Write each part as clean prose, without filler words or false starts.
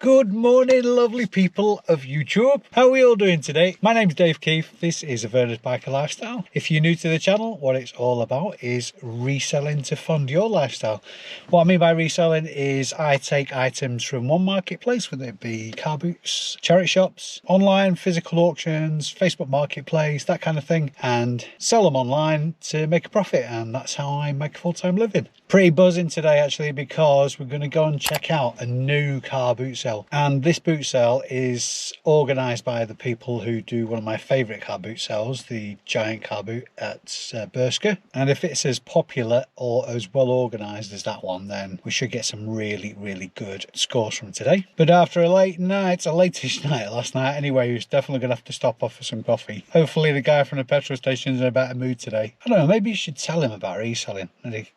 Good morning, lovely people of YouTube. How are we all doing today? My name's Dave Keefe. This is a Vhs Biker Lifestyle. If you're new to the channel, what it's all about is reselling to fund your lifestyle. What I mean by reselling is I take items from one marketplace, whether it be car boots, charity shops, online, physical auctions, Facebook Marketplace, that kind of thing, and sell them online to make a profit, and that's how I make a full-time living. Pretty buzzing today actually, because we're going to go and check out a new car boot sale, and this boot sale is organised by the people who do one of my favourite car boot sales, the giant car boot at Bershka. And if it's as popular or as well organised as that one, then we should get some really good scores from today. But after a late night, a latish night last night anyway, we're definitely going to have to stop off for some coffee. Hopefully the guy from the petrol station is in a better mood today. I don't know, maybe you should tell him about reselling and he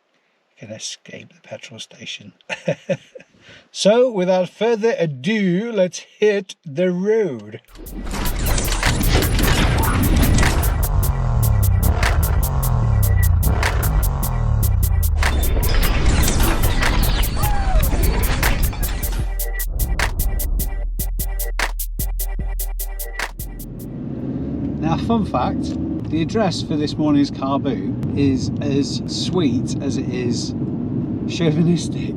can escape the petrol station. So without further ado, let's hit the road. Now, fun fact, the address for this morning's car boot is as sweet as it is chauvinistic.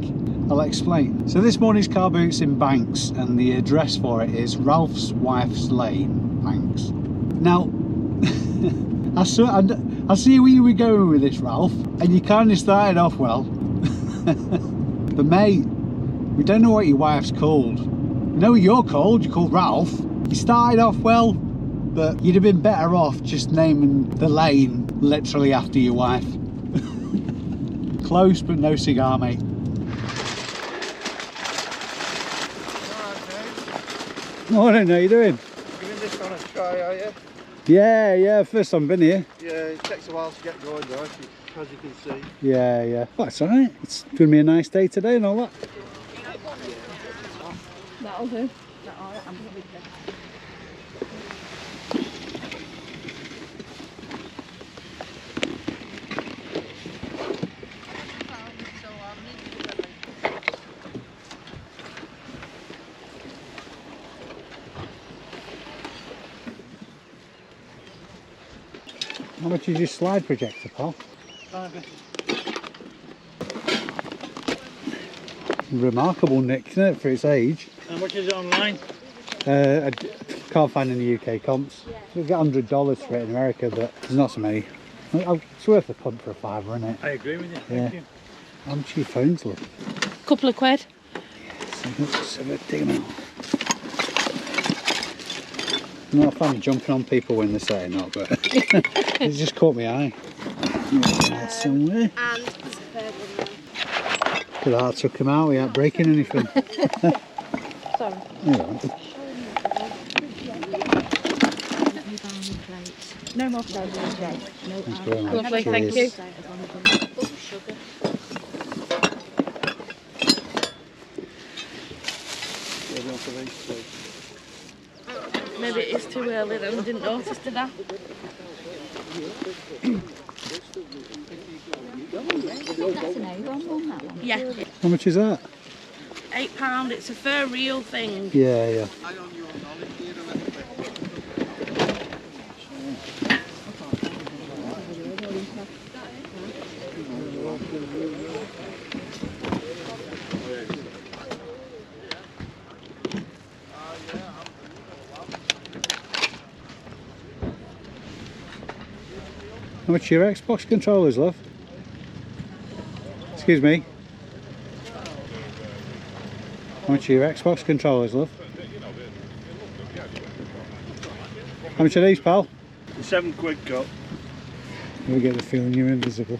I'll explain. So this morning's car boot's in Banks, and the address for it is Ralph's Wife's Lane, Banks. Now, I see where you were going with this, Ralph, and you kind of started off well. But mate, we don't know what your wife's called. We know what you're called. You're called Ralph. You started off well, but you'd have been better off just naming the lane literally after your wife. Close, but no cigar, mate. Morning, how you doing? Giving this one a try, are you? Yeah, first time been here. Yeah, it takes a while to get going though, as you can see. Yeah. Well, that's alright. It's going to be a nice day today and all that. That'll do. How much is your slide projector, pal? Remarkable nick, isn't it, for its age? How much is it online? I can't find any UK comps. You get $100 for it in America, but there's not so many. It's worth a punt for a fiver, isn't it? I agree with you, Yeah. thank you. How much are your phones, love? Couple of quid. So let's dig them out. I'm not a fan of jumping on people when they're saying that, but it just caught my eye. Somewhere. And there's a third one there. Look at that, took him out without breaking anything. Sorry. Yeah. No more photos today. No. Thanks very much. Lovely, Cheers. thank you. Maybe it is too early then, we didn't notice, did I? Yeah. How much is that? £8, it's a fair real thing. Yeah. How much are your Xbox controllers, love? Excuse me. How much are your Xbox controllers, love? How much are these, pal? £7 cut. You get the feeling you're invisible.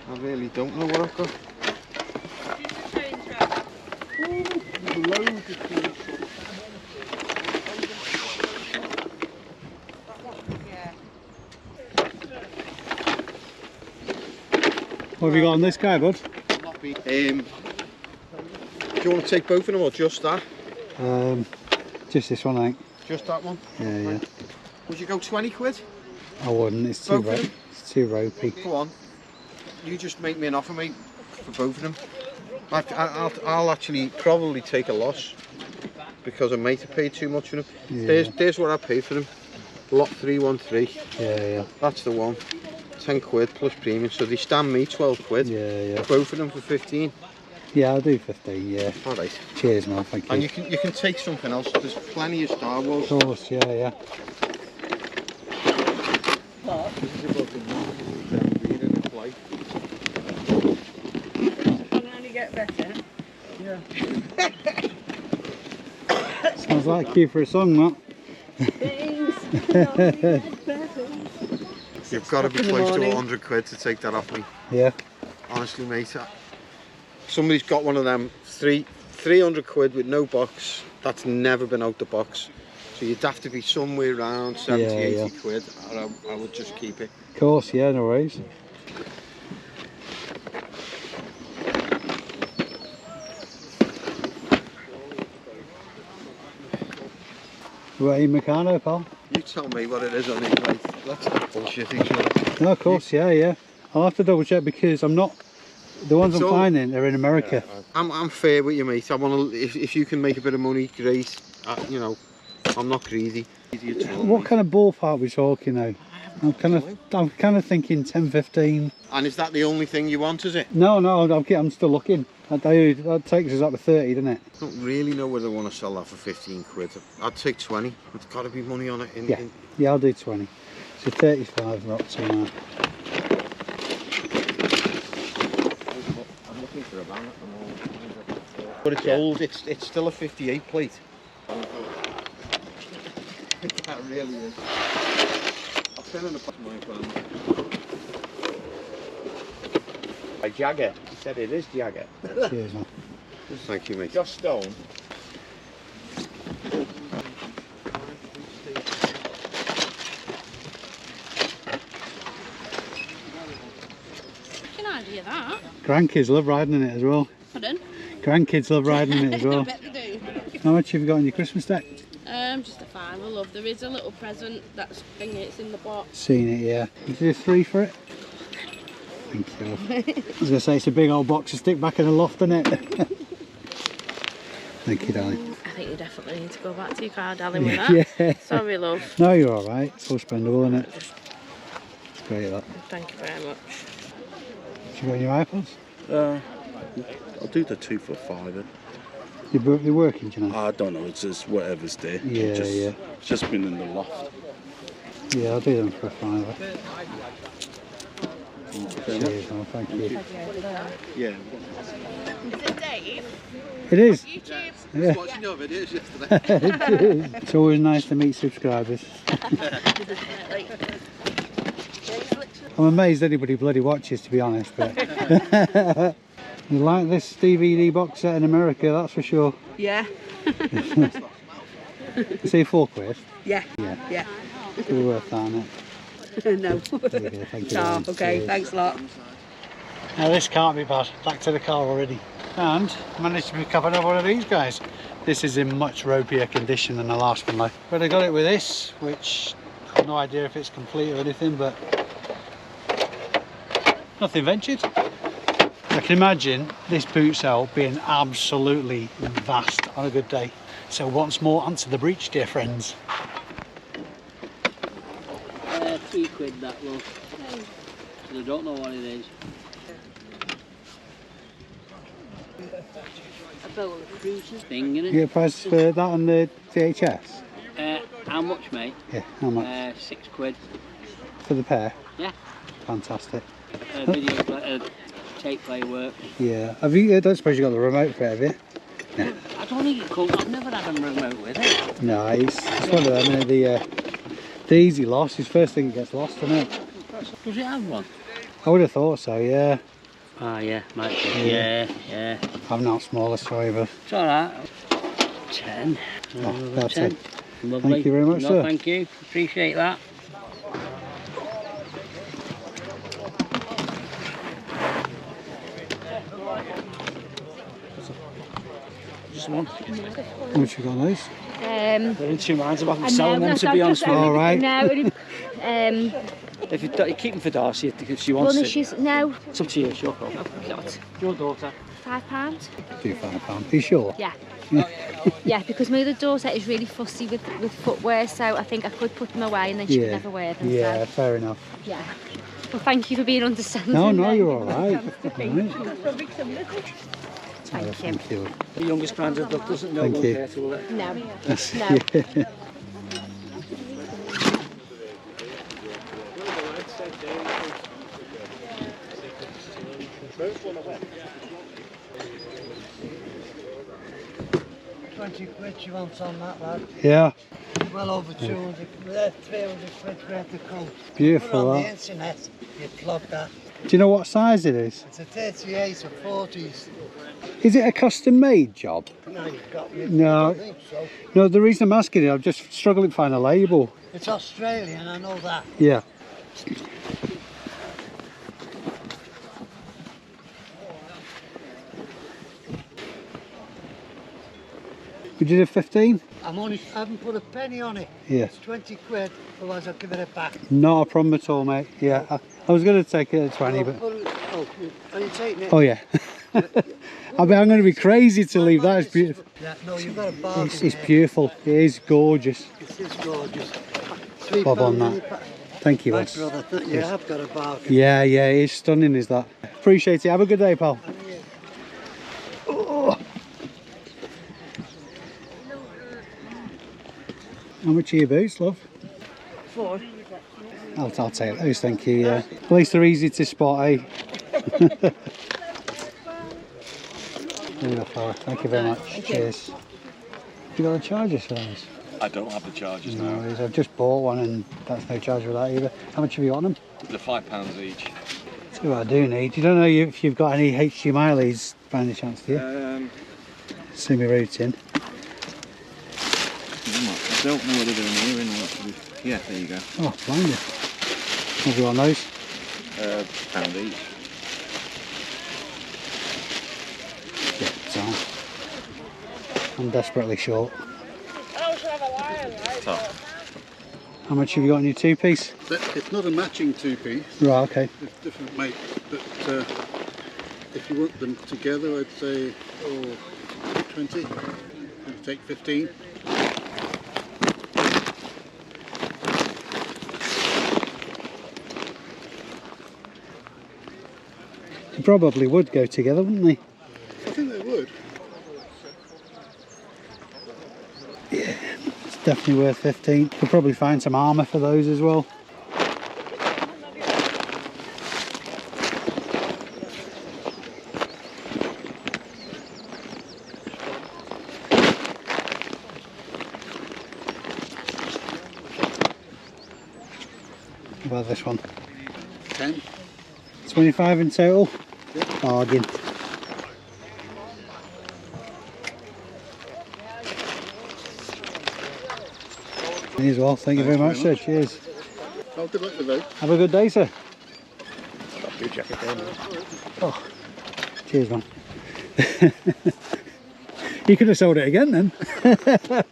I really don't know what I've got. Loads of things. What have you got on this guy, bud? Do you want to take both of them or just that? Just this one, I think. Just that one? Yeah. Would you go 20 quid? I wouldn't. It's too Both of them? it's too ropey. Go on. You just make me an offer, mate, for both of them. I'll actually probably take a loss because I might have paid too much for them. Yeah. There's what I paid for them. Lot 313. Yeah. That's the one. 10 quid plus premium, so they stand me 12 quid. Yeah. Both of them for 15. Yeah, I'll do 15. Yeah. All right. Cheers, man. Thank you. And you can take something else. There's plenty of Star Wars. Of course. Yeah. This is about the being in a flight. Can only get better. Yeah. Sounds like you for a song, that. You've got to be close to 100 quid to take that off me. Yeah. Honestly, mate. Somebody's got one of them 300 quid with no box. That's never been out the box. So you'd have to be somewhere around 70, 80 quid, or I would just keep it. Of course, yeah, no worries. What are you, Meccano, pal? You tell me what it is on these, mate. Let's not bullshit each other. No, of course, yeah. I'll have to double check because I'm not. The ones I'm finding are in America. I'm fair with you, mate. I want to. If you can make a bit of money, great. You know, I'm not greedy. What kind of ballpark are we talking now? I'm kind of thinking 10, 15. And is that the only thing you want, is it? No, I'm still looking. That takes us up to 30, doesn't it? I don't really know whether I want to sell that for 15 quid. I'd take 20. There's got to be money on it. Yeah, I'll do 20. So 35 up to now. I'm looking for a van at the moment. But it's old. It's still a 58 plate. That really is. I'll send in the pot my A Jagger. He said it is Jagger. Cheers, man. Thank you, mate. Just stone. Can I do that? Grandkids love riding in it as well. Pardon? Grandkids love riding in it as well. I bet they do. How much have you got on your Christmas deck? Just a fiver, love. There is a little present that's it's in the box. Seen it, yeah. You do 3 for it? Thank you. I was going to say it's a big old box to stick back in the loft, isn't it? Thank you, darling. I think you definitely need to go back to your car, darling, with that. Yeah. Sorry, love. No, you're all right. It's all spendable, isn't it? It's great, that. Thank you very much. Do you got your iPods? I'll do the 2 for £5. You're working, do you know? I don't know, it's just whatever's there. Yeah. It's just been in the loft. Yeah, I'll do them for a £5. Cheers, man. Thank you. Yeah. Is it Dave? It is. YouTube. Yeah. Watching your videos yesterday. It's always nice to meet subscribers. I'm amazed anybody bloody watches, to be honest. But you like this DVD box set in America, that's for sure. Yeah. Say £4. Yeah. Yeah. It's really worth that, isn't it? No. There you go, thank you. Oh, Darren. okay, Cheers. thanks a lot. Now this can't be bad. Back to the car already. And managed to pick up another one of these guys. This is in much ropier condition than the last one though. But I got it with this, which I have no idea if it's complete or anything, but nothing ventured. I can imagine this boot cell being absolutely vast on a good day. So once more, answer the breach, dear friends. £3 that low. So I don't know what it is. A bowl of cruises thing, innit? You get a price for that on the VHS? How much, mate? Yeah, how much? £6. For the pair? Yeah. Fantastic. Video tape play work. Yeah. Have you? I don't suppose you got the remote for it, have you? No. I don't think it comes. I've never had a remote with it. No, it's one of them, isn't it? The easy loss is first thing that gets lost, isn't it? Does it have one? I would have thought so, yeah. Ah, yeah, might be. Yeah. I'm not smallest, sorry, but It's alright. 10. that's 10. it. Lovely. Thank you very much, no, sir. Thank you. Appreciate that. Just one. How much you got on those? They're in two minds about selling them, to be honest with you. All right. No, If you keep them for Darcy, if she wants Well, to. she's no. It's up to you, sure. God. Your daughter. £5. Do £5. Are you sure? Yeah. Yeah, because my other daughter is really fussy with footwear, so I think I could put them away and then she would never wear them. Yeah, so. fair enough. Yeah. Well, thank you for being understanding. No, then. you're all right. Thank you. The youngest granddad doesn't know Thank one you. care to will it? No. Yeah. £20 you want on that, lad? Yeah, Well over 200, 300 quid worth of coat. beautiful. Put it on the That. internet, you plug that. Do you know what size it is? It's a 38 or 40s. Is it a custom made job? No, you've got me. No. I think so. No, the reason I'm asking it, I'm just struggling to find a label. It's Australian, I know that. Yeah. Would you do 15? I haven't put a penny on it. Yeah. It's 20 quid, otherwise I'll give it back. Not a problem at all, mate. Yeah, I was going to take it at 20, but... Are you taking it? Oh, yeah. I'm going to be crazy to leave that. It's beautiful. Yeah, no, you've got a bargain. It's beautiful. It is gorgeous. It is gorgeous. Bob on £3 that. any pack. Thank you, Thanks, boss. brother. You have got a bargain. Yeah, it is stunning, is that? Appreciate it. Have a good day, pal. Oh. How much are your boots, love? 4. I'll take those, thank you. Yeah. At least they're easy to spot, eh? There you go, fella. Thank you very much. Cheers. You got the chargers for those? I don't have the chargers No, now. worries. I've just bought one and that's no charge for that either. How much have you on them? They're £5 each. See what I do need. You don't know if you've got any HDMI leads by any chance, do you? See me routing. I don't know whether they're in here or not. Yeah, there you go. Oh, blinded. Have you on those? £1 each. Yeah, so I'm desperately short. Top. How much have you got in your two-piece? It's not a matching two-piece, Right, okay. it's different make, but if you want them together I'd say 20, I'd take 15. They probably would go together, wouldn't they? I think they would. Yeah, it's definitely worth 15. You'll probably find some armour for those as well. What about this one? 10. 25 in total? Yep. Bargain. Me as well, thank you very much, sir. Cheers. Oh, good luck with those. Have a good day, sir. Got your jacket there, man. Oh, cheers, man. You could have sold it again then. That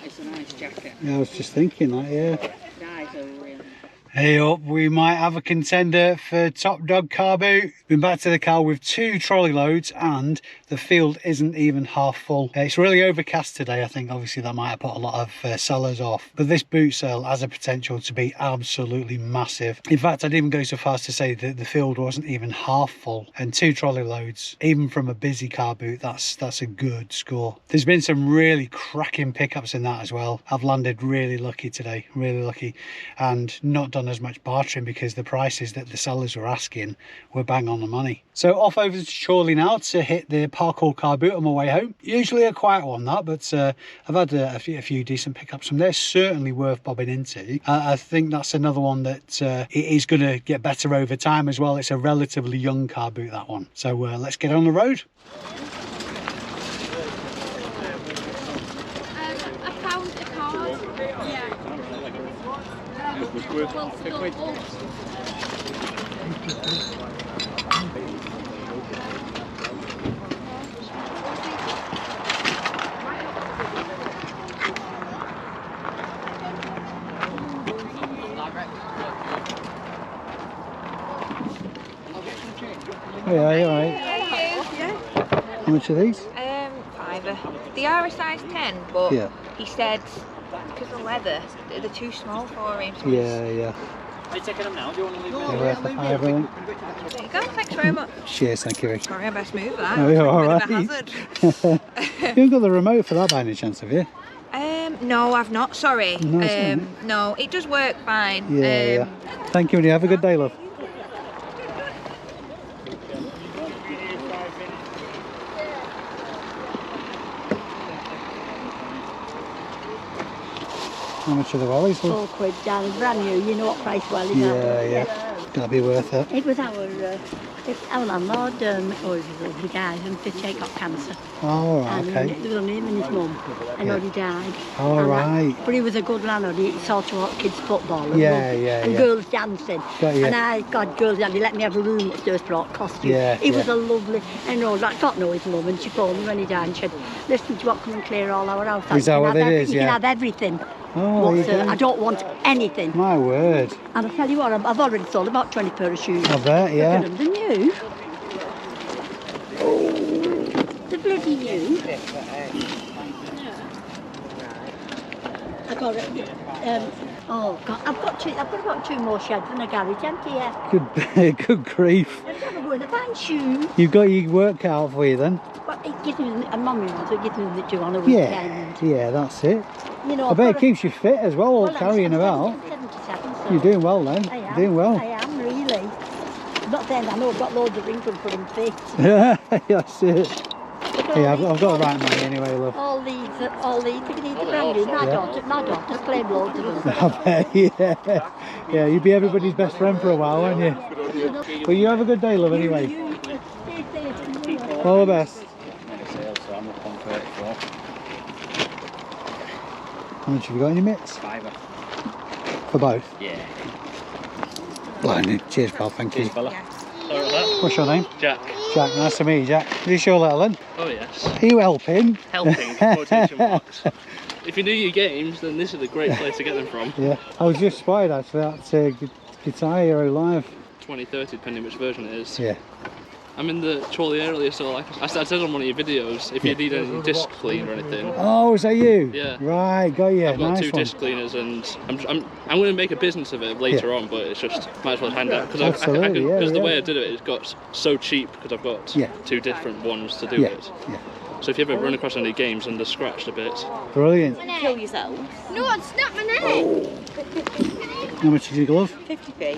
is a nice jacket. Yeah, I was just thinking that, yeah. That is a real. Hey up, we might have a contender for top dog car boot. Been back to the car with 2 trolley loads and the field isn't even half full. It's really overcast today. I think obviously that might have put a lot of sellers off, but this boot sale has a potential to be absolutely massive. In fact, I'd even go so far as to say that the field wasn't even half full, and 2 trolley loads, even from a busy car boot, that's a good score. There's been some really cracking pickups in that as well. I've landed really lucky today, really lucky, and not done as much bartering because the prices that the sellers were asking were bang on the money. So off over to Chorley now to hit the parkour car boot on my way home. Usually a quiet one that, but I've had a few decent pickups from there. Certainly worth bobbing into. I think that's another one that it is going to get better over time as well. It's a relatively young car boot, that one. So let's get on the road. I found a card. Yeah. Oh yeah, you're right. How much are these? £5. They are a size 10, but Yeah. he said because of leather, they're too small for him. So Yeah. Are you taking them now? Do you want to leave them? They're worth a £5, I think. there you go. Thanks very much. Cheers, thank you, Rick. Sorry, I best move that. Oh, you're all Bit right. of a hazard. You haven't got the remote for that by any chance, have you? No, I've not. Sorry. No, it's all right. No, it does work fine. Yeah. Thank you, and you have a good day, love. How much are the wellies? Love? £4, darling, brand new. You know what price wellies are. Yeah. Gotta be worth it. It was our landlord, he was a lovely guy, and Fitch got cancer. Oh, right, And okay. there was him and his mum, and Yeah. he died. Oh, And right. But he was a good landlord, he sorted out kids' football and, Yeah. girls dancing. Got you. And I got girls dancing, he let me have a room upstairs for all costumes. Yeah, He was yeah. a lovely, and all that, got to know his mum, and she phoned me when he died and she said, listen, do you want to come and clear all our house? Is that what it is? You Yeah. can have everything. Oh, you But, do? I don't want anything. My word. And I tell you what, I've already sold about 20 pair of shoes. I bet, yeah. Look at them, they're new. Oh, they're bloody new. I got it. Oh God, I've got about 2 more sheds in the garage, haven't you? Yeah. Good grief. Let's have a go in the fine shoes. You've got your work cut out for you then? But it gives me, and Mummy wants it gives me the 2 on a Yeah. weekend. Yeah, that's it. You know, I bet it keeps you fit as well, I'm carrying about. 77, so You're doing well then. I am. You're doing well. I am really. I'm not saying I know I've got loads of wrinkles for him fit. Yeah, that's it. Look at all Yeah, these- I've got the right money anyway, love. All these, look at these are brand new. My daughter claimed loads of them. I bet, yeah. Yeah, you'd be everybody's best friend for a while, won't you? Well, you have a good day, love, anyway. All the best. How much have you got in your mitts? £5. For both? Yeah. Blinded. Cheers, pal, thank you. Cheers, fella. Sorry about that. What's your name? Jack. Jack, nice to meet you, Jack. Is this your little one? Oh yes. Are you helping? Helping, quotation marks. If you do your games, then this is a great place to get them from. Yeah. I was just spotted actually that Guitar Hero Live. 2030, depending which version it is. Yeah. I'm in the trolley area, so like I said on one of your videos, if you need any disc clean or anything. Oh, is that you? Yeah. Right, got you. I've got Nice 2 one. disc cleaners, and I'm going to make a business of it later on, but it's just might as well hand out because Absolutely, yeah, the yeah. way I did it got so cheap because I've got Yeah. 2 different ones to do Yeah. it. Yeah. So if you ever run across any games and they're scratched a bit, Brilliant. Kill yourself. No, it's not my neck. How much did you glove? 50p.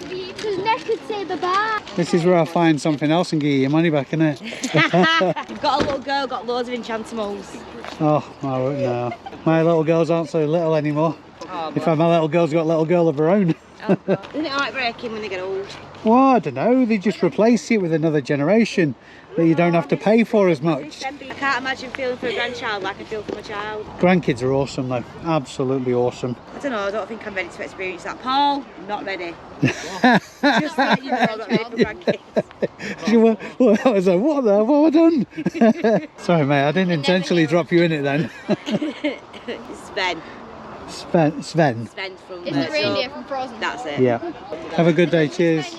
His neck could say bye-bye. This is where I find something else and give you your money back, isn't it? You've got a little girl, got loads of enchantimals. Oh, no. My little girls aren't so little anymore. Oh, In fact, my little girl's got a little girl of her own. oh, God. Isn't it heartbreaking when they get old? Well, I don't know. They just replace it with another generation that you don't have to pay for as much. I can't imagine feeling for a grandchild like I feel for my child. Grandkids are awesome though. Absolutely awesome. I don't know, I don't think I'm ready to experience that. Paul, I'm not ready. Just let you know, I'm not ready for grandkids. What was that? What have I done? Sorry mate, I didn't intentionally drop you in it then. Sven. Sven. Sven from... It's the reindeer from Frozen. That's it. Yeah. Have a good day, cheers.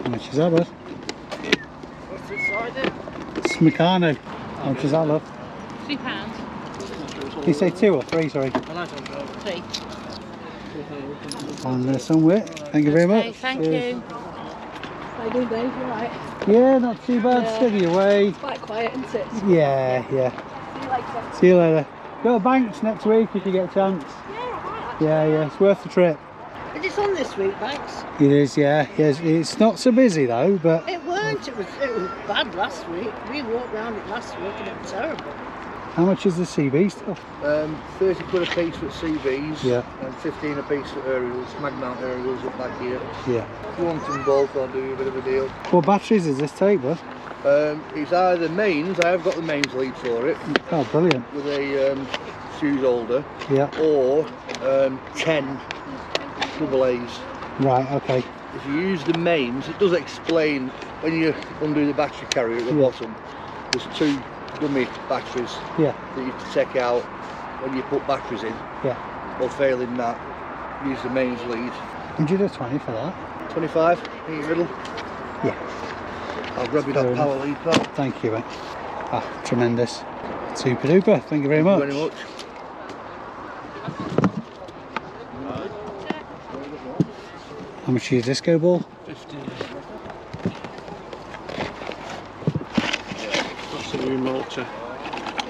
How much is that, bud? what's inside it? It's Meccano. How much is that, love? £3. Did you say 2 or 3, sorry? 3. On there somewhere. Thank you very much. Thank Cheers. you. How you doing, Dave? You alright? Yeah, not too bad. Steady away. Quite quiet, isn't it? Yeah. See you later. Go to Banks next week if you get a chance. Yeah. It's worth the trip. Is it on this week, Banks? It is, yeah. Yes, it's not so busy though, but It weren't. It was bad last week. We walked round it last week and it was terrible. how much is the CB stuff? 30 quid a piece for CBs, Yeah. and 15 a piece for aerials, mag mount aerials up back here. Yeah. If you want them both, I'll do you a bit of a deal. What batteries does this take, bud? It's either mains, I have got the mains lead for it, Oh, brilliant. with a fuse holder, Yeah. or 10 double A's. Right, okay. If you use the mains, it does explain when you undo the battery carrier at the Yeah. bottom, there's 2 dummy batteries Yeah. that you have to take out when you put batteries in. Yeah. Or failing that, use the mains lead. Would you do 20 for that? 25 in the middle. Yeah. I'll grab you that power lead, pal. Thank you, mate. Ah, tremendous. Super duper. Thank you very much. Thank you very much. How much is your disco ball? 50. That's the new mulcher.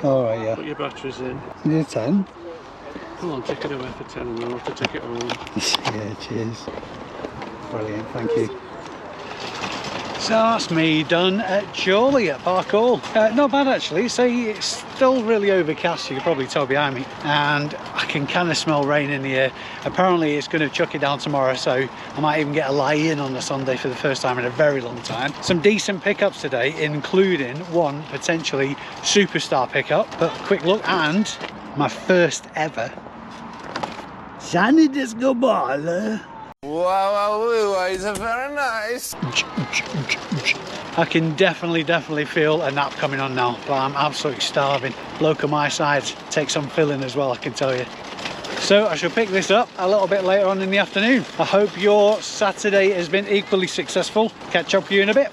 Alright, yeah. Put your batteries in. You did 10? Come on, take it away for 10 and I'll have to take it home. Yeah, cheers. Brilliant, thank you. So that's me done at Chorley at Park Hall. Not bad actually. So it's still really overcast, you can probably tell behind me, and I can kind of smell rain in the air. Apparently it's going to chuck it down tomorrow, so I might even get a lie in on the Sunday for the first time in a very long time. Some decent pickups today, including one potentially superstar pickup, but quick look, and my first ever shiny disco ball. Wow, it's very nice. I can definitely feel a nap coming on now, but I'm absolutely starving. Bloke on my side takes some filling as well, I can tell you. So I shall pick this up a little bit later on in the afternoon. I hope your Saturday has been equally successful. Catch up with you in a bit.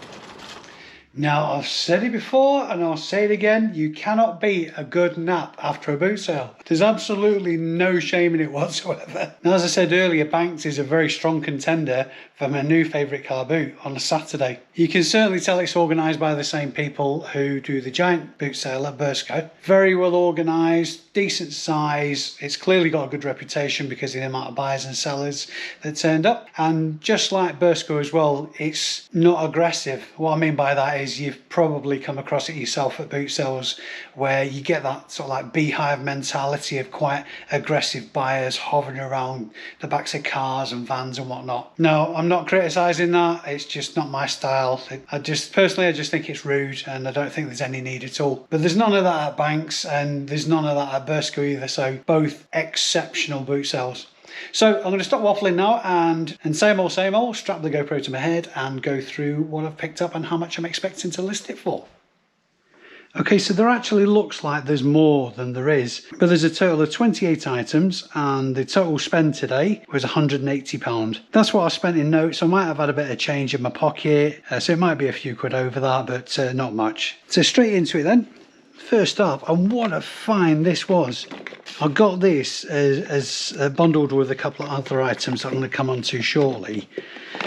Now, I've said it before and I'll say it again, you cannot beat a good nap after a boot sale. There's absolutely no shame in it whatsoever. Now, as I said earlier, Banks is a very strong contender for my new favourite car boot on a Saturday. You can certainly tell it's organised by the same people who do the giant boot sale at Bursco. Very well organised, decent size, it's clearly got a good reputation because of the amount of buyers and sellers that turned up. And just like Bursco as well, it's not aggressive. What I mean by that is you've probably come across it yourself at boot sales where you get that sort of like beehive mentality of quite aggressive buyers hovering around the backs of cars and vans and whatnot. No, I'm not criticising that, it's just not my style. I just think it's rude and I don't think there's any need at all. But there's none of that at Banks and there's none of that at Bursco either, so both exceptional boot sales. So I'm going to stop waffling now and same old, strap the GoPro to my head and go through what I've picked up and how much I'm expecting to list it for. Okay, so there actually looks like there's more than there is, but there's a total of 28 items and the total spend today was £180. That's what I spent in notes. I might have had a bit of change in my pocket, so it might be a few quid over that, but not much. So straight into it then. First up, and what a find this was. I got this as bundled with a couple of other items that I'm going to come on to shortly.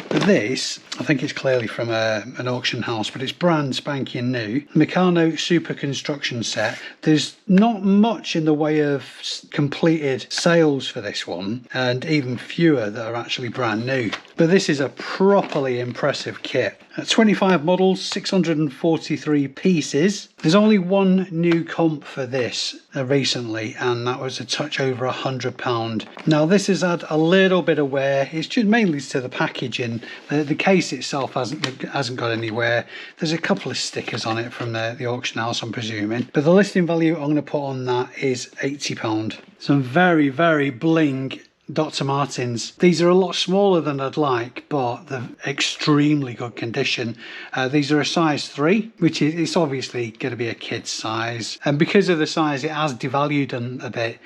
But this, I think it's clearly from an auction house, but it's brand spanking new. Meccano Super Construction Set. There's not much in the way of completed sales for this one, and even fewer that are actually brand new. But this is a properly impressive kit. 25 models, 643 pieces. There's only one new comp for this recently, and that was a touch over £100. Now this has had a little bit of wear. It's just mainly to the packaging. The case itself hasn't got any wear. There's a couple of stickers on it from the auction house, I'm presuming. But the listing value I'm going to put on that is £80. Some very, very bling Dr. Martens. These are a lot smaller than I'd like, but they're extremely good condition. These are a size 3, which is it's obviously going to be a kid's size, and because of the size it has devalued them a bit,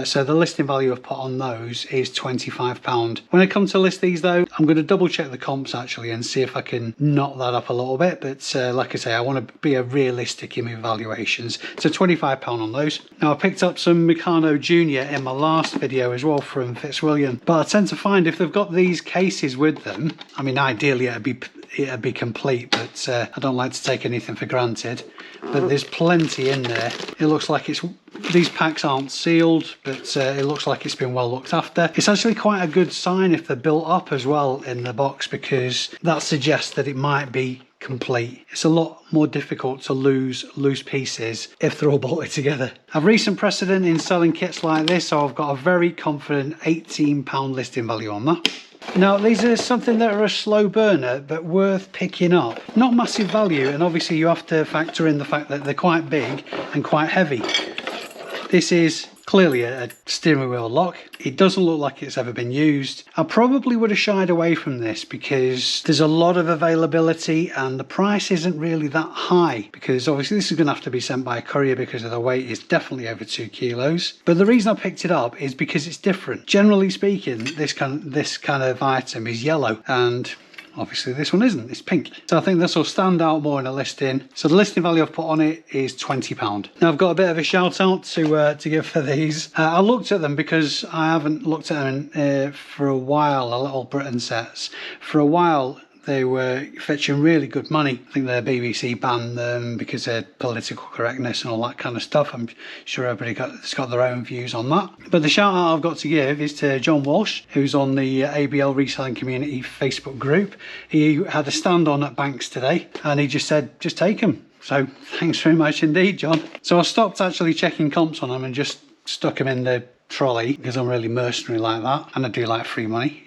so the listing value I've put on those is £25. When I come to list these though, I'm going to double check the comps actually and see if I can knock that up a little bit, but like I say, I want to be realistic in my evaluations, so £25 on those. Now I picked up some Meccano Junior in my last video as well from Fitzwilliam, but I tend to find if they've got these cases with them, I mean ideally it'd be complete, but I don't like to take anything for granted. But there's plenty in there. It looks like these packs aren't sealed, but it looks like it's been well looked after. It's actually quite a good sign if they're built up as well in the box, because that suggests that it might be complete. It's a lot more difficult to lose loose pieces if they're all bolted together. I've recent precedent in selling kits like this, so I've got a very confident £18 listing value on that. Now these are something that are a slow burner but worth picking up. Not massive value, and obviously you have to factor in the fact that they're quite big and quite heavy. This is clearly a steering wheel lock. It doesn't look like it's ever been used. I probably would have shied away from this because there's a lot of availability and the price isn't really that high, because obviously this is going to have to be sent by a courier because of the weight is definitely over 2 kilos. But the reason I picked it up is because it's different. Generally speaking, this kind of item is yellow, and obviously this one isn't, it's pink. So I think this will stand out more in a listing. So the listing value I've put on it is £20. Now I've got a bit of a shout out to give for these. I looked at them because I haven't looked at them for a while, a Little Britain sets. For a while they were fetching really good money. I think the BBC banned them because of political correctness and all that kind of stuff. I'm sure everybody's got their own views on that. But the shout out I've got to give is to John Walsh, who's on the ABL Reselling Community Facebook group. He had a stand on at Banks today and he just said, just take them. So thanks very much indeed, John. So I stopped actually checking comps on them and just stuck them in the trolley because I'm really mercenary like that, and I do like free money.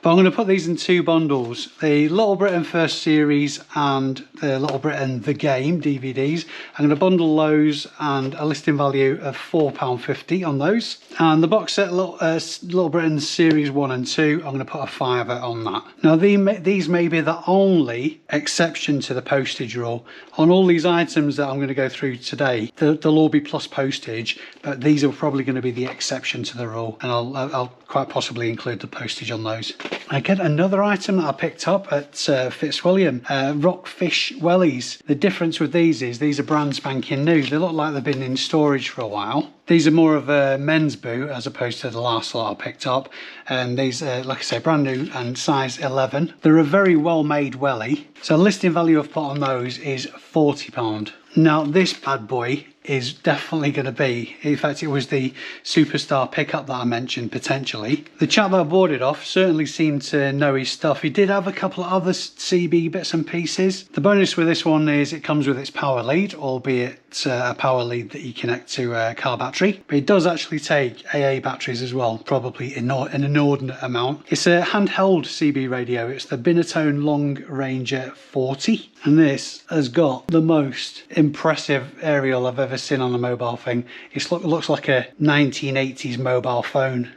But I'm going to put these in 2 bundles. The Little Britain First Series and the Little Britain The Game DVDs. I'm going to bundle those and a listing value of £4.50 on those. And the box set Little Britain Series 1 and 2, I'm going to put a £5 on that. Now these may be the only exception to the postage rule. On all these items that I'm going to go through today, they'll all be plus postage, but these are probably going to be the exception to the rule, and I'll quite possibly include the postage on those. I get another item that I picked up at Fitzwilliam, Rockfish Wellies. The difference with these is these are brand spanking new. They look like they've been in storage for a while. These are more of a men's boot as opposed to the last lot I picked up, and these are, like I say, brand new and size 11. They're a very well made welly. So listing value I've put on those is £40. Now this bad boy is definitely going to be, in fact it was the superstar pickup that I mentioned potentially. The chap that I bought it off certainly seemed to know his stuff. He did have a couple of other CB bits and pieces. The bonus with this one is it comes with its power lead, albeit a power lead that you connect to a car battery, but it does actually take AA batteries as well, probably in an inordinate amount. It's a handheld CB radio. It's the Binatone Long Ranger 40, and this has got the most impressive aerial I've ever seen on a mobile thing. It looks like a 1980s mobile phone.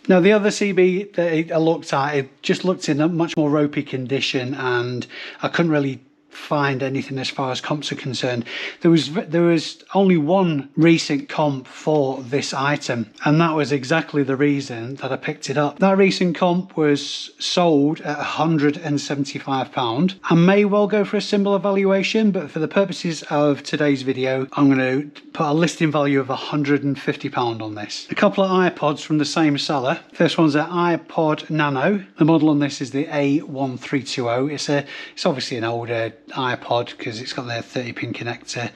Now the other CB that I looked at, it just looked in a much more ropey condition, and I couldn't really find anything as far as comps are concerned. There was only one recent comp for this item, and that was exactly the reason that I picked it up. That recent comp was sold at £175. I may well go for a similar valuation, but for the purposes of today's video, I'm going to put a listing value of £150 on this. A couple of iPods from the same seller. First one's an Ipod Nano. The model on this is the A1320. It's obviously an older iPod because it's got their 30-pin connector,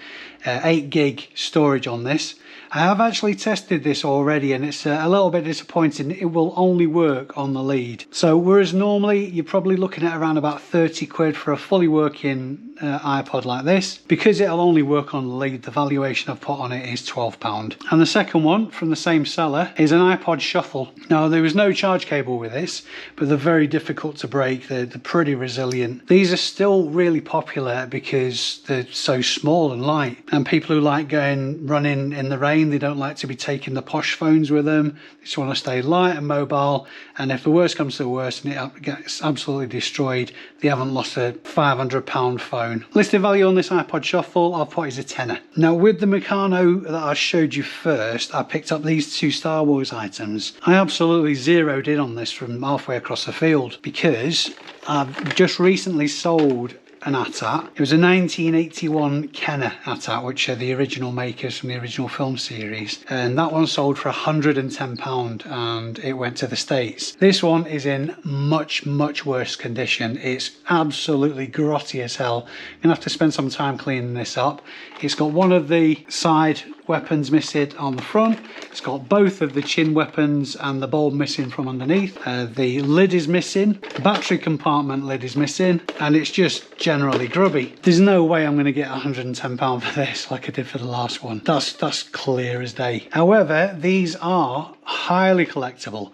8 gig storage on this. I have actually tested this already and it's a little bit disappointing. It will only work on the lead. So whereas normally you're probably looking at around about 30 quid for a fully working iPod like this, because it'll only work on the lead, the valuation I've put on it is £12. And the second one from the same seller is an Ipod Shuffle. Now there was no charge cable with this, but they're very difficult to break. They're pretty resilient. These are still really popular because they're so small and light, and people who like running in the rain, they don't like to be taking the posh phones with them. They just want to stay light and mobile, and if the worst comes to the worst and it gets absolutely destroyed, they haven't lost a £500 phone. Listed value on this Ipod Shuffle I've put is a tenner. Now with the Meccano that I showed you first, I picked up these 2 Star Wars items. I absolutely zeroed in on this from halfway across the field because I've just recently sold an AT-AT. It was a 1981 Kenner AT-AT, which are the original makers from the original film series, and that one sold for £110 and it went to the States. This one is in much worse condition. It's absolutely grotty as hell. I'm gonna have to spend some time cleaning this up. It's got one of the side weapons missing on the front. It's got both of the chin weapons and the bulb missing from underneath. The lid is missing, the battery compartment lid is missing, and it's just generally grubby. There's no way I'm going to get £110 for this like I did for the last one. That's clear as day. However, these are highly collectible.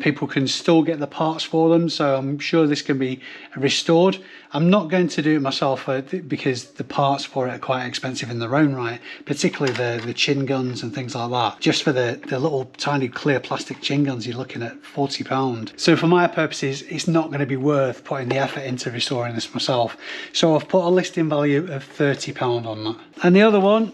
People can still get the parts for them, so I'm sure this can be restored. I'm not going to do it myself because the parts for it are quite expensive in their own right, particularly the chin guns and things like that. Just for the little tiny clear plastic chin guns, you're looking at £40. So for my purposes, it's not going to be worth putting the effort into restoring this myself. So I've put a listing value of £30 on that. And the other one,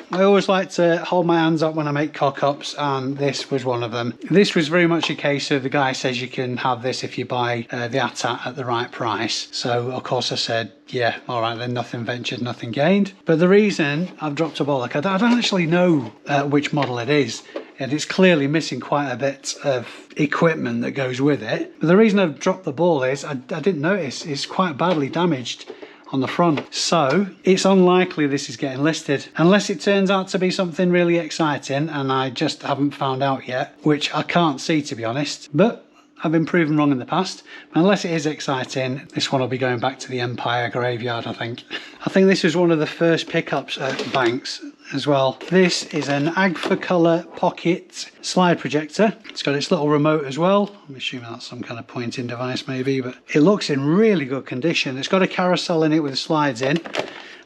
I always like to hold my hands up when I make cock-ups, and this was one of them. This was very much a case of the guy says you can have this if you buy the ATAT at the right price. So of course I said, yeah, all right then, nothing ventured, nothing gained. But the reason I've dropped a bollock, I don't actually know which model it is, and it's clearly missing quite a bit of equipment that goes with it. But the reason I've dropped the ball is I didn't notice it's quite badly damaged on the front, so it's unlikely this is getting listed unless it turns out to be something really exciting, and I just haven't found out yet, which I can't see, to be honest. But I've been proven wrong in the past. Unless it is exciting, this one will be going back to the Empire graveyard, I think. I think this was one of the first pickups at Banks as well. This is an Agfacolor pocket slide projector. It's got its little remote as well. I'm assuming that's some kind of pointing device maybe, but it looks in really good condition. It's got a carousel in it with slides in.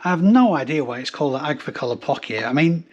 I have no idea why it's called an Agfacolor pocket. I mean,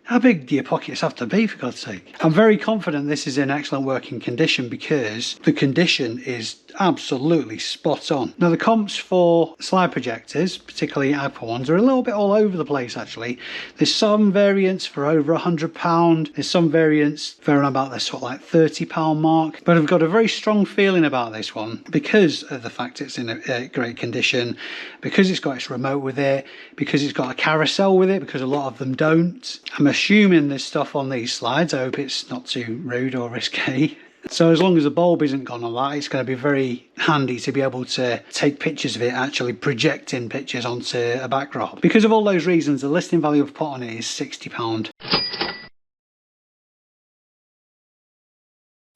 how big do your pockets have to be, for God's sake? I'm very confident this is in excellent working condition because the condition is absolutely spot on. Now the comps for slide projectors, particularly Apple ones, are a little bit all over the place actually. There's some variants for over £100, there's some variants for around about the sort of like £30 mark, but I've got a very strong feeling about this one because of the fact it's in a great condition, because it's got its remote with it, because it's got a carousel with it, because a lot of them don't. I'm assuming there's stuff on these slides. I hope it's not too rude or risque. So as long as the bulb isn't gone on that, it's going to be very handy to be able to take pictures of it, actually projecting pictures onto a backdrop. Because of all those reasons, the listing value I've put on it is £60.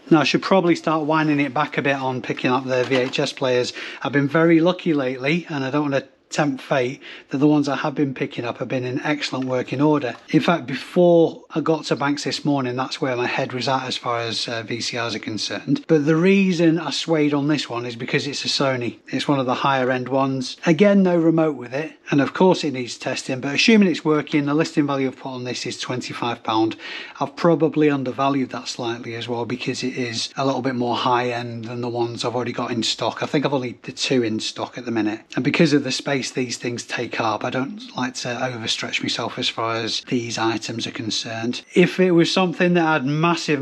Now I should probably start winding it back a bit on picking up the VHS players. I've been very lucky lately, and I don't want to tempt fate that the ones I have been picking up have been in excellent working order. In fact, before I got to Banks this morning, that's where my head was at as far as VCRs are concerned. But the reason I swayed on this one is because it's a Sony. It's one of the higher end ones. Again, no remote with it, and of course it needs testing, but assuming it's working, the listing value I've put on this is £25. I've probably undervalued that slightly as well because it is a little bit more high end than the ones I've already got in stock. I think I've only the two in stock at the minute, and because of the space these things take up, I don't like to overstretch myself as far as these items are concerned. If it was something that had massive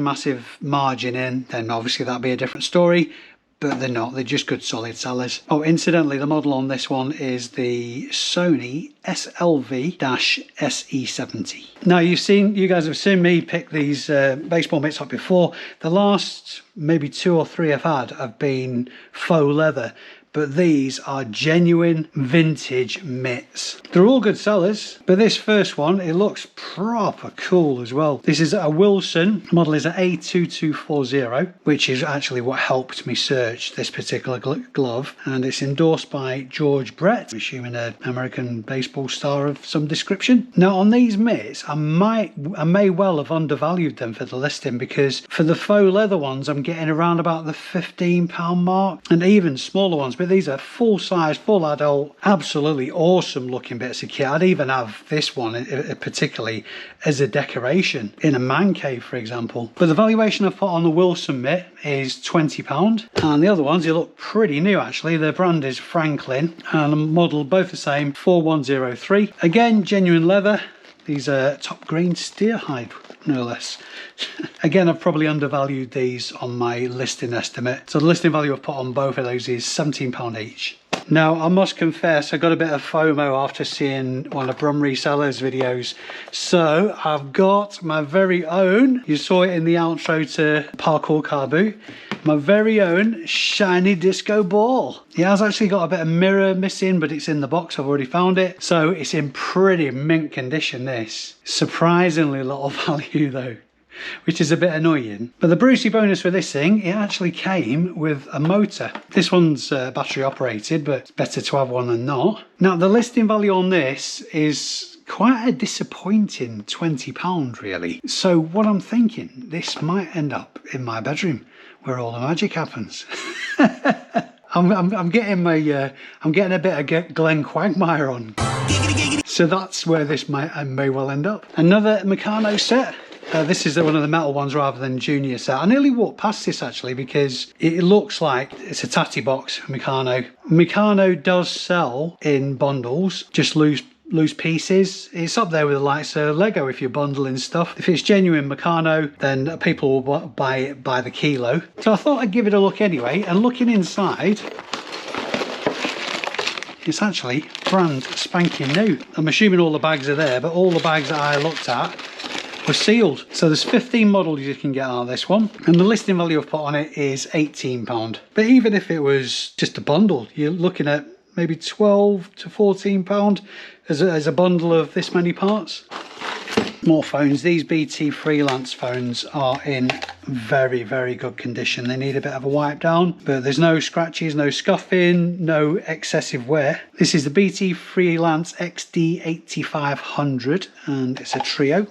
margin in, then obviously that'd be a different story, but they're not. They're just good solid sellers. Oh, incidentally, the model on this one is the Sony SLV-SE70. Now you guys have seen me pick these baseball mitts up before. The last maybe 2 or 3 I've had have been faux leather, but these are genuine vintage mitts. They're all good sellers, but this first one, it looks proper cool as well. This is a Wilson, model is a A2240, which is actually what helped me search this particular glove, and it's endorsed by George Brett, I'm assuming an American baseball star of some description. Now on these mitts, I may well have undervalued them for the listing, because for the faux leather ones I'm getting around about the £15 mark, and even smaller ones, but these are full size, full adult, absolutely awesome looking bits of kit. I'd even have this one particularly as a decoration in a man cave, for example. But the valuation I've put on the Wilson mitt is £20, and the other ones, they look pretty new actually. The brand is Franklin, and the model both the same, 4103. Again, genuine leather. These are top green steer hide, no less. Again, I've probably undervalued these on my listing estimate. So the listing value I've put on both of those is £17 each. Now, I must confess, I got a bit of FOMO after seeing one of Brum Resellers videos. So I've got my very own, you saw it in the outro to Parkour Car Boot, my very own shiny disco ball. It has actually got a bit of mirror missing, but it's in the box, I've already found it. So it's in pretty mint condition, this. Surprisingly little value though, which is a bit annoying. But the Brucey bonus for this thing, it actually came with a motor. This one's battery operated, but it's better to have one than not. Now the listing value on this is quite a disappointing £20 really. So what I'm thinking, this might end up in my bedroom where all the magic happens. I'm getting my I'm getting a bit of Glenn Quagmire on. So that's where this may well end up. Another Meccano set. This is one of the metal ones rather than junior set. I nearly walked past this actually because it looks like it's a tatty box Meccano. Meccano does sell in bundles, just loose pieces. It's up there with the likes of Lego if you're bundling stuff. If it's genuine Meccano, then people will buy it by the kilo. So I thought I'd give it a look anyway, and looking inside, it's actually brand spanking new. I'm assuming all the bags are there, but all the bags that I looked at were sealed. So there's 15 models you can get out of this one, and the listing value I've put on it is £18. But even if it was just a bundle, you're looking at maybe £12 to £14 as a bundle of this many parts. More phones. These BT Freelance phones are in very, very good condition. They need a bit of a wipe down, but there's no scratches, no scuffing, no excessive wear. This is the BT Freelance XD8500, and it's a trio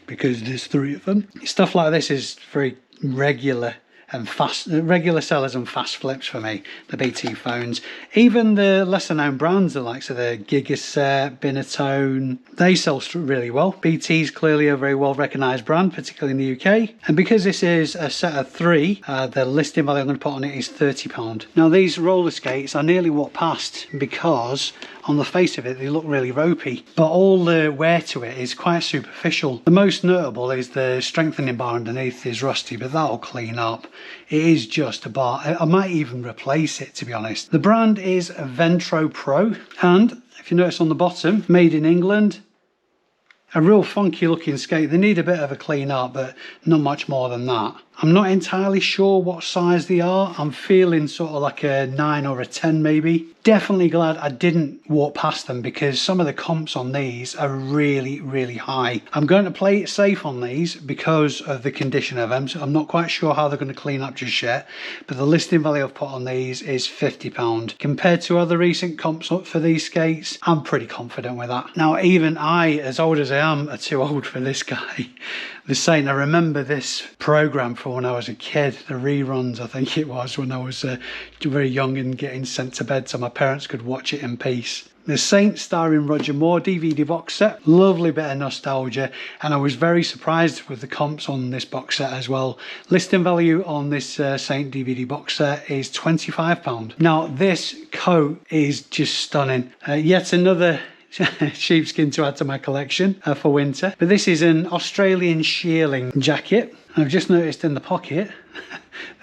because there's 3 of them. Stuff like this is very regular and fast, regular sellers and fast flips for me, the BT phones. Even the lesser known brands, the likes of the Gigaset, Binatone, they sell really well. BT's clearly a very well recognised brand, particularly in the UK. And because this is a set of 3, the listing value I'm going to put on it is £30. Now these roller skates I nearly walked past because on the face of it they look really ropey, but all the wear to it is quite superficial. The most notable is the strengthening bar underneath is rusty, but that'll clean up. It is just a bar. I might even replace it, to be honest. The brand is Ventro Pro, and if you notice on the bottom, made in England. A real funky looking skate. They need a bit of a clean up, but not much more than that. I'm not entirely sure what size they are. I'm feeling sort of like a 9 or a 10 maybe. Definitely glad I didn't walk past them because some of the comps on these are really, really high. I'm going to play it safe on these because of the condition of them. So I'm not quite sure how they're going to clean up just yet, but the listing value I've put on these is £50. Compared to other recent comps for these skates, I'm pretty confident with that. Now even I, as old as I am, are too old for this guy. The saying, I remember this program from when I was a kid, the reruns I think it was, when I was very young and getting sent to bed so my parents could watch it in peace. The Saint starring Roger Moore DVD box set, lovely bit of nostalgia, and I was very surprised with the comps on this box set as well. Listing value on this Saint DVD box set is £25. Now this coat is just stunning. Yet another sheepskin to add to my collection for winter, but this is an Australian shearling jacket. I've just noticed in the pocket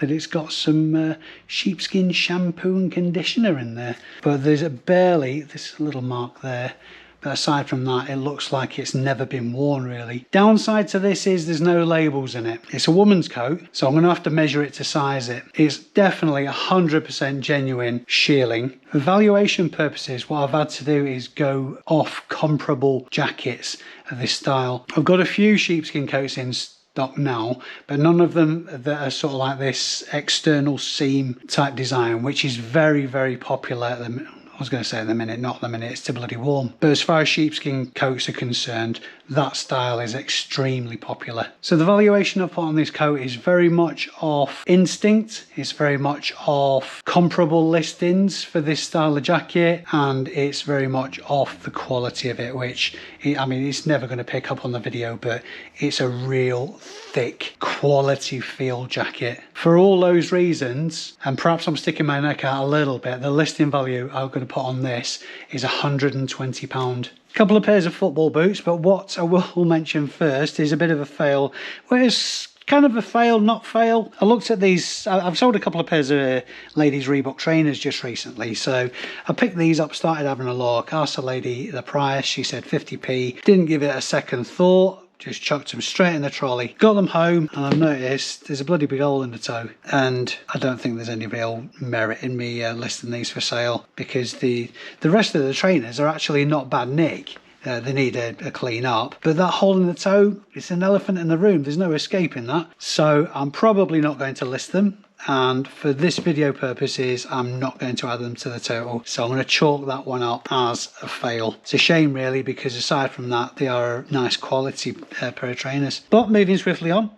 that it's got some sheepskin shampoo and conditioner in there, but there's this little mark there, but aside from that it looks like it's never been worn really. Downside to this is there's no labels in it. It's a woman's coat, so I'm going to have to measure it to size it. It's definitely 100% genuine shearling. For valuation purposes, what I've had to do is go off comparable jackets of this style. I've got a few sheepskin coats in stock now, but none of them that are sort of like this external seam type design, which is very, very popular at the minute. I was going to say at the minute, not the minute, it's too bloody warm. But as far as sheepskin coats are concerned, that style is extremely popular. So the valuation I've put on this coat is very much off instinct. It's very much off comparable listings for this style of jacket, and it's very much off the quality of it, which, I mean, it's never going to pick up on the video, but it's a real thick quality feel jacket. For all those reasons, and perhaps I'm sticking my neck out a little bit, the listing value I'm going to put on this is £120. Couple of pairs of football boots, but what I will mention first is a bit of a fail. Well, it's kind of a fail, not fail. I looked at these. I've sold a couple of pairs of ladies Reebok trainers just recently, so I picked these up, started having a look, asked the lady the price, she said 50p, didn't give it a second thought, just chucked them straight in the trolley. Got them home and I've noticed there's a bloody big hole in the toe, and I don't think there's any real merit in me listing these for sale because the rest of the trainers are actually not bad nick. They need a clean up, but that hole in the toe, it's an elephant in the room. There's no escaping that. So I'm probably not going to list them. and for this video purposes I'm not going to add them to the total, so I'm going to chalk that one up as a fail. It's a shame really, because aside from that they are a nice quality pair of trainers. But moving swiftly on,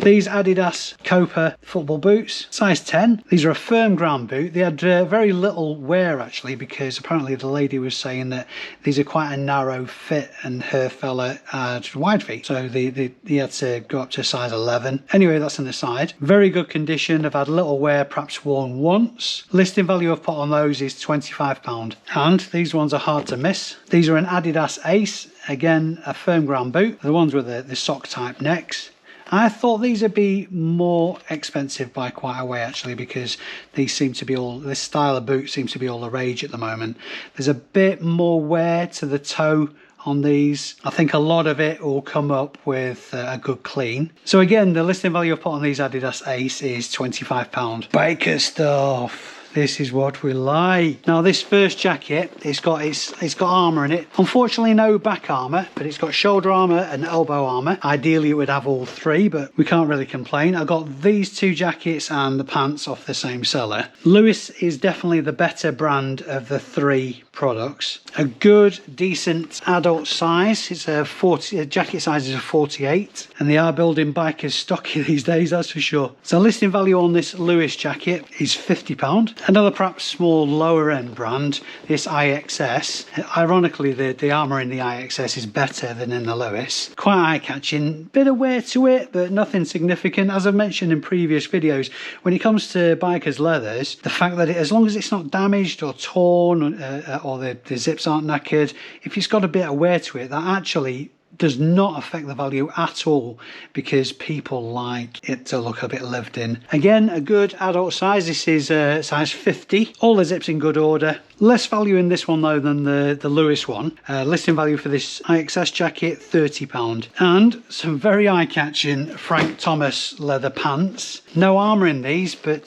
these Adidas Copa football boots, size 10. These are a firm ground boot. They had very little wear actually, because apparently the lady was saying that these are quite a narrow fit and her fella had wide feet, so they had to go up to size 11. Anyway, that's an aside. Very good condition. They've had little wear, perhaps worn once. Listing value I've put on those is £25. And these ones are hard to miss. These are an Adidas Ace, again a firm ground boot, the ones with the sock type necks. I thought these would be more expensive by quite a way actually, because these seem to be this style of boot seems to be all the rage at the moment. There's a bit more wear to the toe on these. I think a lot of it will come up with a good clean. So again, the listing value I've put on these Adidas Ace is £25. Biker stuff. This is what we like. Now this first jacket, it's got armour in it. Unfortunately no back armour, but it's got shoulder armour and elbow armour. Ideally it would have all three, but we can't really complain. I got these two jackets and the pants off the same seller. Lewis is definitely the better brand of the three products. A good decent adult size. It's a jacket size is a 48, and they are building bikers stocky these days, that's for sure. So listing value on this Lewis jacket is £50. Another perhaps small lower end brand, this IXS. Ironically the armour in the IXS is better than in the Lewis. Quite eye catching, bit of wear to it but nothing significant. As I've mentioned in previous videos, when it comes to bikers leathers, the fact that as long as it's not damaged or torn or the zips aren't knackered, if it's got a bit of wear to it, that actually does not affect the value at all, because people like it to look a bit lived in. Again, a good adult size. This is size 50. All the zips in good order. Less value in this one though than the Lewis one. Listing value for this IXS jacket, £30. And some very eye-catching Frank Thomas leather pants. No armour in these, but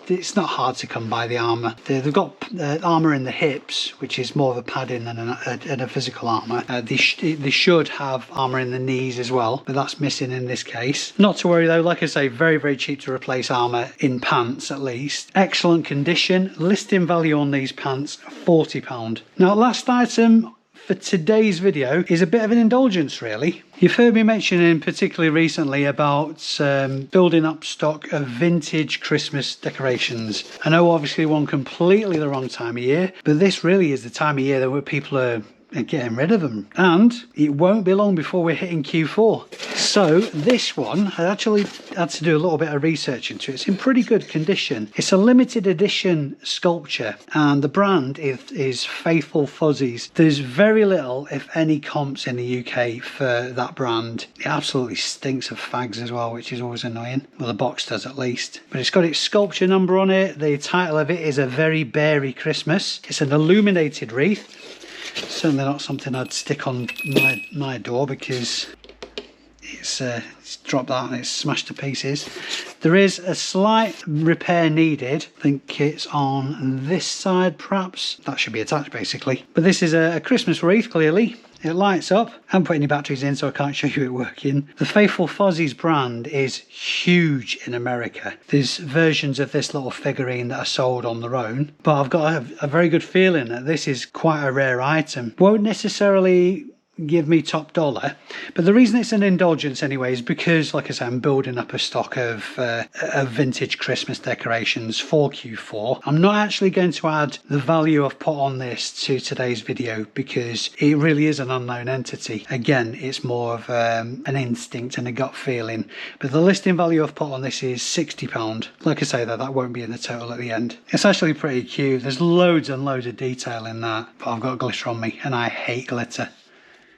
it's not hard to come by the armour. They've got armour in the hips, which is more of a padding than a physical armour. They should have armour in the knees as well, but that's missing in this case. Not to worry though, like I say, very, very cheap to replace armour in pants at least. Excellent condition. Listing value on these pants, £40. Now, last item for today's video is a bit of an indulgence really. You've heard me mentioning particularly recently about building up stock of vintage Christmas decorations. I know obviously one completely the wrong time of year, but this really is the time of year that people are getting rid of them, and it won't be long before we're hitting Q4. So this one, I actually had to do a little bit of research into it. It's in pretty good condition. It's a limited edition sculpture and the brand is Faithful Fuzzies. There's very little if any comps in the UK for that brand. It absolutely stinks of fags as well, which is always annoying. Well, the box does at least. But it's got its sculpture number on it. The title of it is A Very Berry Christmas. It's an illuminated wreath. Certainly not something I'd stick on my door, because it's dropped out and it's smashed to pieces. There is a slight repair needed. I think it's on this side perhaps. That should be attached basically. But this is a Christmas wreath clearly. It lights up. I haven't put any batteries in so I can't show you it working. The Faithful Fuzzies brand is huge in America. There's versions of this little figurine that are sold on their own, but I've got a very good feeling that this is quite a rare item. Won't necessarily give me top dollar, but the reason it's an indulgence anyway is because, like I say, I'm building up a stock of vintage Christmas decorations for Q4. I'm not actually going to add the value I've put on this to today's video because it really is an unknown entity. Again, it's more of an instinct and a gut feeling, but the listing value I've put on this is £60. Like I say, that won't be in the total at the end. It's actually pretty cute. There's loads and loads of detail in that, but I've got glitter on me and I hate glitter.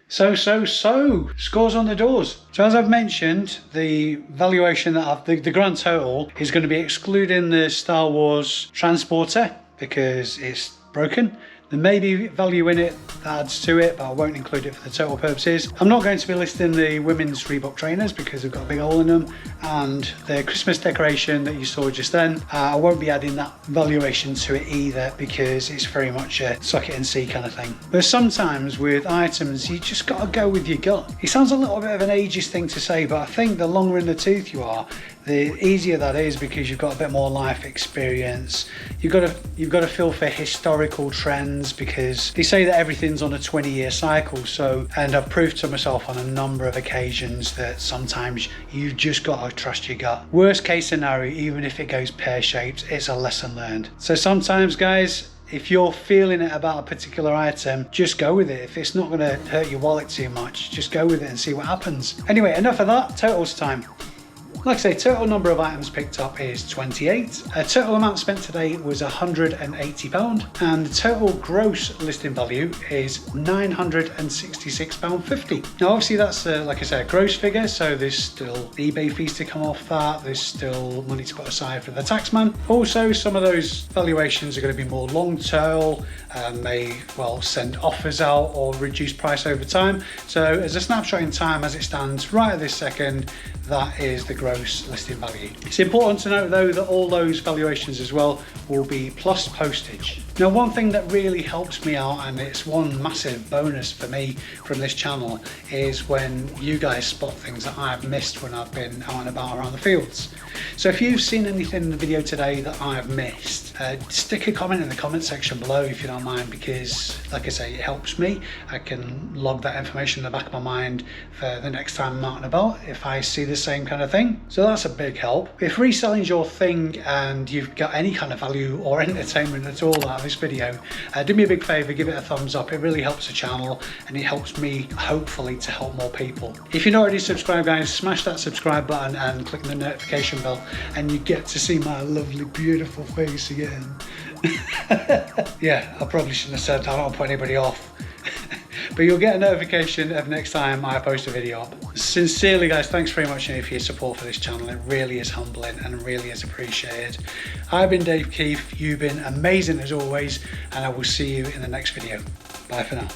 So, scores on the doors. So as I've mentioned, the valuation that the grand total is going to be excluding the Star Wars transporter because it's broken. There may be value in it that adds to it, but I won't include it for the total purposes. I'm not going to be listing the women's Reebok trainers because they've got a big hole in them, and the Christmas decoration that you saw just then, I won't be adding that valuation to it either because it's very much a suck it and see kind of thing. But sometimes with items, you just got to go with your gut. It sounds a little bit of an ageist thing to say, but I think the longer in the tooth you are, the easier that is, because you've got a bit more life experience. You've got to feel for historical trends, because they say that everything's on a 20-year cycle. So, and I've proved to myself on a number of occasions that sometimes you've just got to trust your gut. Worst case scenario, even if it goes pear-shaped, it's a lesson learned. So sometimes, guys, if you're feeling it about a particular item, just go with it. If it's not going to hurt your wallet too much, just go with it and see what happens. Anyway, enough of that. Totals time. Like I say, total number of items picked up is 28. Total amount spent today was £180, and the total gross listing value is £966.50. Now obviously that's like I said, a gross figure, so there's still eBay fees to come off that, there's still money to put aside for the taxman. Also, some of those valuations are going to be more long tail and may well send offers out or reduce price over time. So as a snapshot in time, as it stands right at this second, that is the gross listing value. It's important to note though that all those valuations as well will be plus postage. Now one thing that really helps me out, and it's one massive bonus for me from this channel, is when you guys spot things that I've missed when I've been out and about around the fields. So if you've seen anything in the video today that I've missed, stick a comment in the comment section below if you don't mind, because like I say, it helps me. I can log that information in the back of my mind for the next time I'm out and about if I see the same kind of thing. So that's a big help. If reselling's your thing and you've got any kind of value or entertainment at all out of this video, do me a big favor, give it a thumbs up. It really helps the channel and it helps me hopefully to help more people. If you're not already subscribed, guys, smash that subscribe button and click the notification bell, and you get to see my lovely beautiful face again. Yeah, I probably shouldn't have said that, I don't want to put anybody off. But you'll get a notification of next time I post a video up. Sincerely guys, thanks very much for your support for this channel. It really is humbling and really is appreciated. I've been Dave Keith, you've been amazing as always, and I will see you in the next video. Bye for now.